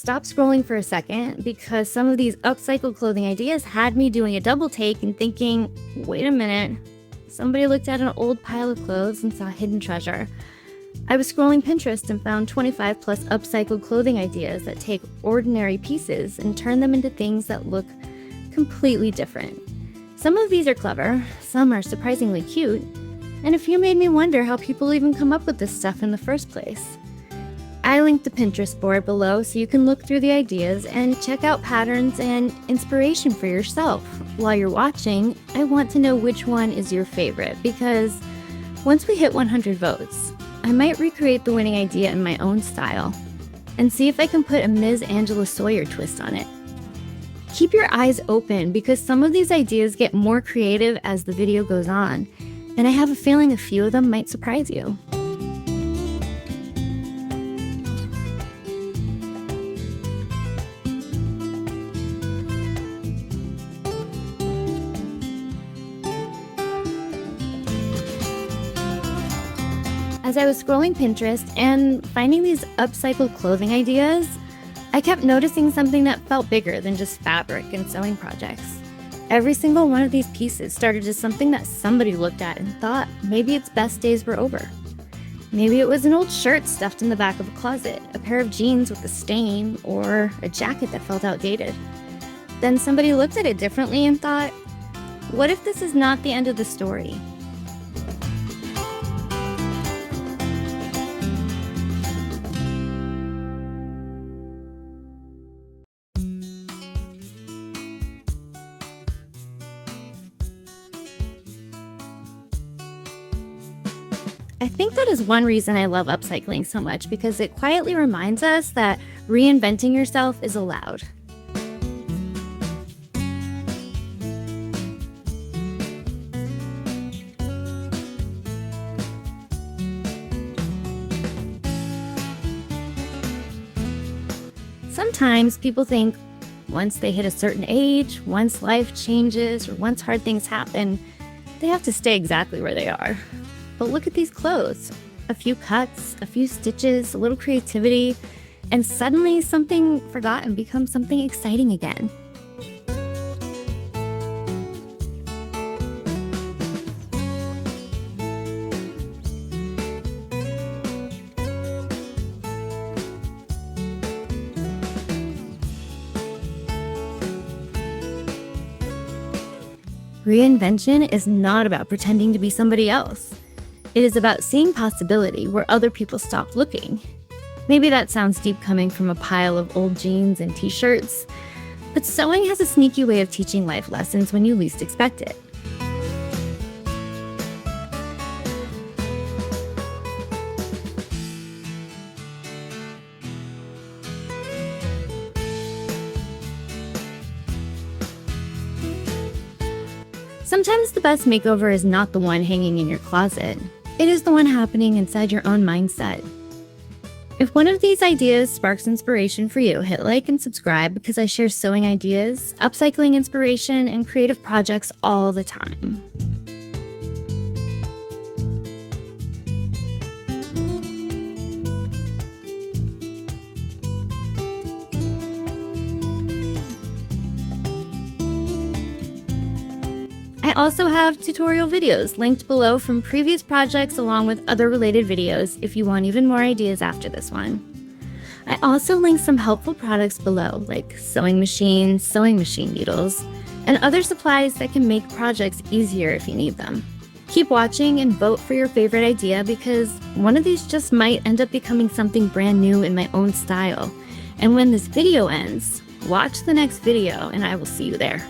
stopped scrolling for a second because some of these upcycled clothing ideas had me doing a double take and thinking, wait a minute, somebody looked at an old pile of clothes and saw hidden treasure. I was scrolling Pinterest and found 25 plus upcycled clothing ideas that take ordinary pieces and turn them into things that look completely different. Some of these are clever, some are surprisingly cute, and a few made me wonder how people even come up with this stuff in the first place. I linked the Pinterest board below so you can look through the ideas and check out patterns and inspiration for yourself. While you're watching, I want to know which one is your favorite, because once we hit 100 votes, I might recreate the winning idea in my own style and see if I can put a MIZ Angela Sawyer twist on it. Keep your eyes open because some of these ideas get more creative as the video goes on, and I have a feeling a few of them might surprise you. As I was scrolling Pinterest and finding these upcycled clothing ideas, I kept noticing something that felt bigger than just fabric and sewing projects. Every single one of these pieces started as something that somebody looked at and thought maybe its best days were over. Maybe it was an old shirt stuffed in the back of a closet, a pair of jeans with a stain, or a jacket that felt outdated. Then somebody looked at it differently and thought, what if this is not the end of the story? I think that is one reason I love upcycling so much, because it quietly reminds us that reinventing yourself is allowed. Sometimes people think once they hit a certain age, once life changes, or once hard things happen, they have to stay exactly where they are. But look at these clothes. A few cuts, a few stitches, a little creativity, and suddenly something forgotten becomes something exciting again. Reinvention is not about pretending to be somebody else. It is about seeing possibility where other people stopped looking. Maybe that sounds deep coming from a pile of old jeans and t-shirts, but sewing has a sneaky way of teaching life lessons when you least expect it. Sometimes the best makeover is not the one hanging in your closet. It is the one happening inside your own mindset. If one of these ideas sparks inspiration for you, hit like and subscribe, because I share sewing ideas, upcycling inspiration, and creative projects all the time. I also have tutorial videos linked below from previous projects, along with other related videos if you want even more ideas after this one. I also link some helpful products below, like sewing machines, sewing machine needles, and other supplies that can make projects easier if you need them. Keep watching and vote for your favorite idea, because one of these just might end up becoming something brand new in my own style. And when this video ends, watch the next video and I will see you there.